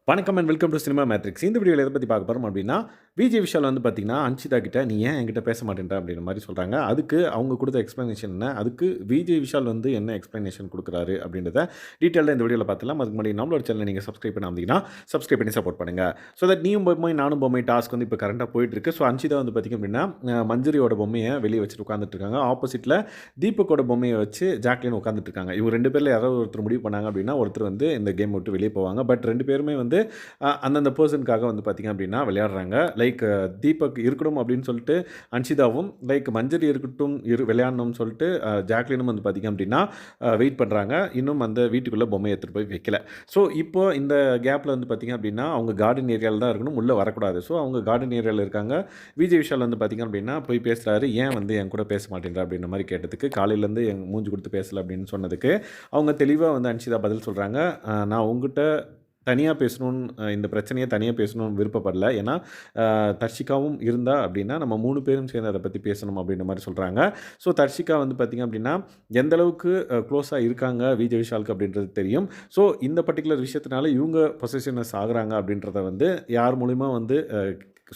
வணக்கம் and welcome to cinema matrix. இந்த வீடியோவில் எதை பற்றி பார்க்க போகிறோம் அப்படின்னா, விஜய் விஷால் வந்து பார்த்தீங்கன்னா, அன்ஷிதா கிட்ட நீ ஏன் என்கிட்ட பேச மாட்டேன்ற அப்படின்ற மாதிரி சொல்கிறாங்க. அதுக்கு அவங்க கொடுத்த எக்ஸ்ப்ளனேஷன் என்ன? அதுக்கு விஜய் விஷால் வந்து என்ன எக்ஸ்ப்ளனேஷன் கொடுக்குறாரு அப்படின்றத டீட்டெயிலாக இந்த வீடியோவில் பார்த்துலாம். அதுக்கு முன்னாடி நம்மளோட சேனலை நீங்கள் சப்ஸ்கிரைப் பண்ணாமதிங்கன்னா சப்ஸ்கிரைப் பண்ணி சப்போர்ட் பண்ணுங்கள். ஸோ தட் நீயும் பொம்மை நானும் பொம்மை டாஸ்க் வந்து இப்போ கரண்ட்டாக போயிட்டுருக்கு. ஸோ அன்ஷிதா வந்து பார்த்திங்க அப்படின்னா, மஞ்சரியோட பொம்மையை வெளியே வச்சுட்டு உட்காந்துட்டு இருக்காங்க. ஆப்போசிட்டில் தீபக்கோட பொம்மையை வச்சு ஜாக்லின் உட்காந்துட்டு இருக்காங்க. இவங்க 2 பேரில் யாராவது ஒருத்தர் முடிவு பண்ணாங்க அப்படின்னா, ஒருத்தர் வந்து இந்த கேம் விட்டு வெளியே போவாங்க. பட் 2 பேருமே வந்து அந்தந்த பர்சனுக்காக வந்து பார்த்திங்க அப்படின்னா விளையாடுறாங்க. லைக் தீபக் இருக்கணும் அப்படின்னு சொல்லிட்டு அன்ஷிதாவும், லைக் மஞ்சரி இருக்கட்டும் விளையாடணும்னு சொல்லிட்டு ஜாக்லினும் வந்து பார்த்திங்க அப்படின்னா வெயிட் பண்ணுறாங்க. இன்னும் அந்த வீட்டுக்குள்ளே பொம்மையை எடுத்துகிட்டு போய் வைக்கல. ஸோ இப்போ இந்த கேப்பில் வந்து பார்த்திங்க அப்படின்னா அவங்க கார்டன் ஏரியாவில் தான் இருக்கணும், உள்ளே வரக்கூடாது. ஸோ அவங்க கார்டன் ஏரியாவில் இருக்காங்க. விஜய் விஷால் வந்து பார்த்திங்க அப்படின்னா போய் பேசுகிறாரு. ஏன் வந்து என் கூட பேச மாட்டேங்கிற அப்படின்ற மாதிரி கேட்டதுக்கு, காலையிலேருந்து என் மூஞ்சி கொடுத்து பேசலை அப்படின்னு சொன்னதுக்கு அவங்க தெளிவாக வந்து அன்ஷிதா பதில் சொல்கிறாங்க. நான் உங்ககிட்ட தனியாக பேசணும்னு இந்த பிரச்சனையை தனியாக பேசணும்னு விருப்பப்படல. ஏன்னா தர்ஷிகாவும் இருந்தா அப்படின்னா நம்ம 3 பேரும் சேர்ந்து அதை பற்றி பேசணும் அப்படின்ற மாதிரி சொல்கிறாங்க. ஸோ தர்ஷிகா வந்து பார்த்திங்க அப்படின்னா எந்த அளவுக்கு க்ளோஸாக இருக்காங்க விஜய் விஷாலுக்கு அப்படின்றது தெரியும். ஸோ இந்த பர்டிகுலர் விஷயத்தினால இவங்க பொசசிவ்னஸ் ஆகுறாங்க அப்படின்றத வந்து யார் மூலிமா வந்து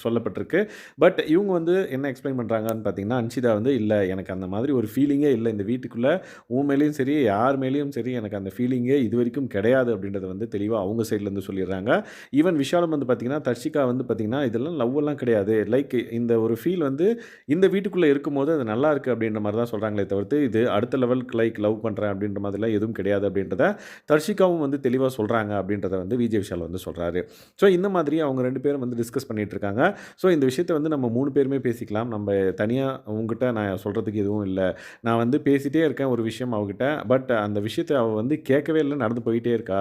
சொல்லப்பட்டிருக்கு. பட் இவங்க வந்து என்ன எக்ஸ்பிளைன் பண்ணுறாங்கன்னு பார்த்தீங்கன்னா, அன்ஷிதா வந்து இல்லை எனக்கு அந்த மாதிரி ஒரு ஃபீலிங்கே இல்லை இந்த வீட்டுக்குள்ளே, உன் மேலேயும் சரி யார் மேலேயும் சரி எனக்கு அந்த ஃபீலிங்கே இது வரைக்கும் கிடையாது அப்படின்றத வந்து தெளிவாக அவங்க சைட்லேருந்து சொல்லிடுறாங்க. ஈவன் விஷாலும் வந்து பார்த்திங்கன்னா, தர்ஷிகா வந்து பார்த்திங்கன்னா இதெல்லாம் லவ்வெல்லாம் கிடையாது, லைக் இந்த ஒரு ஃபீல் வந்து இந்த வீட்டுக்குள்ளே இருக்கும்போது அது நல்லா இருக்குது அப்படின்ற மாதிரி தான் சொல்கிறாங்களே தவிர்த்து இது அடுத்த லெவலுக்கு லைக் லவ் பண்ணுறேன் அப்படின்ற மாதிரிலாம் எதுவும் கிடையாது அப்படின்றத தர்ஷிகாவும் வந்து தெளிவாக சொல்கிறாங்க அப்படின்றத வந்து விஜய் விஷால் வந்து சொல்கிறாரு. ஸோ இந்த மாதிரி அவங்க 2 பேரும் வந்து டிஸ்கஸ் பண்ணிகிட்டு இருக்காங்க. ஸோ இந்த விஷயத்த வந்து நம்ம 3 பேருமே பேசிக்கலாம். நம்ம தனியாக உங்ககிட்ட நான் சொல்கிறதுக்கு எதுவும் இல்லை. நான் வந்து பேசிகிட்டே இருக்கேன் ஒரு விஷயம் அவகிட்ட. பட் அந்த விஷயத்த அவள் வந்து கேட்கவே இல்லை, நடந்து போயிட்டே இருக்கா.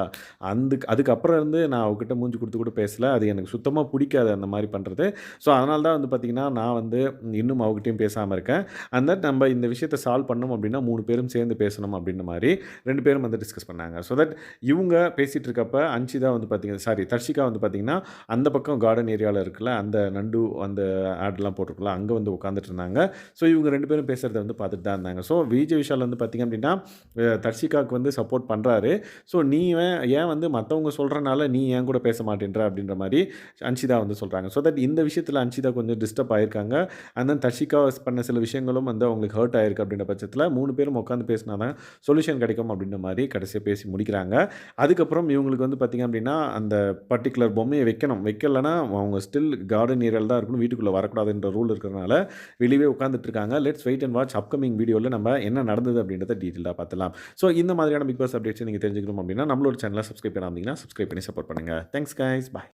அதுக்கப்புறம் இருந்து நான் அவகிட்ட மூஞ்சி கொடுத்து கூட பேசலை. அது எனக்கு சுத்தமாக பிடிக்காது அந்த மாதிரி பண்ணுறது. ஸோ அதனால தான் வந்து பார்த்திங்கன்னா நான் வந்து இன்னும் அவகிட்டையும் பேசாமல் இருக்கேன். அண்ட் தட் நம்ம இந்த விஷயத்தை சால்வ் பண்ணணும் அப்படின்னா 3 பேரும் சேர்ந்து பேசணும் அப்படின்ற மாதிரி 2 பேரும் வந்து டிஸ்கஸ் பண்ணாங்க. ஸோ தட் இவங்க பேசிகிட்டு இருக்கப்ப அன்ஷிதா வந்து தர்ஷிகா வந்து பார்த்திங்கன்னா அந்த பக்கம் கார்டன் ஏரியாவில் இருக்குல்ல, அந்த நண்டு அந்த ஆட்லாம் போட்டிருக்குல்ல அங்கே வந்து உட்காந்துட்டு இருந்தாங்க. ஸோ இவங்க 2 பேரும் பேசுகிறத வந்து பார்த்துட்டு தான் இருந்தாங்க. ஸோ விஜய் விஷால் வந்து பார்த்திங்க அப்படின்னா தர்ஷிகாவுக்கு வந்து சப்போர்ட் பண்ணுறாரு. ஸோ நீ ஏன் வந்து மற்றவங்க சொல்கிறனால நீ ஏன் கூட பேச மாட்டேன்ற அப்படின்ற மாதிரி அன்ஷிதா வந்து சொல்கிறாங்க. ஸோ தட் இந்த விஷயத்தில் அன்ஷிதா கொஞ்சம் டிஸ்டர்ப் ஆகியிருக்காங்க. அண்ட் தென் தர்ஷிகா பண்ண சில விஷயங்களும் வந்து அவங்களுக்கு ஹர்ட் ஆகிருக்கு அப்படின்ற பட்சத்தில் 3 பேரும் உட்காந்து பேசினா தான் சொல்யூஷன் கிடைக்கும் அப்படின்ற மாதிரி கடைசியாக பேசி முடிக்கிறாங்க. அதுக்கப்புறம் இவங்களுக்கு வந்து பார்த்திங்க அப்படின்னா அந்த பர்டிகுலர் பொம்மையை வைக்கலைன்னா அவங்க ஸ்டில் கார்டன் ஏரியாவில் தான் இருக்கணும், வீட்டுக்குள்ளே வரக்கூடாதுன்ற ரூல் இருக்கிறனால வெளியே உட்காந்துட்டு இருக்காங்க. Let's wait and watch upcoming வீடியோவில் நம்ம என்ன நடந்தது அப்படின்றத டீட்டெயிலாக பார்த்துலாம். ஸோ இந்த மாதிரியான பிக் பாஸ் அப்டேட்ஸ் நீங்கள் தெரிஞ்சுக்கணும் அப்படின்னா நம்மளோட சேனலை சப்ஸ்கிரைப் பண்ணாமல் சப்ஸ்கிரைப் பண்ணி சப்போர்ட் பண்ணுங்கள். தேங்க்ஸ் கைஸ், பாய்.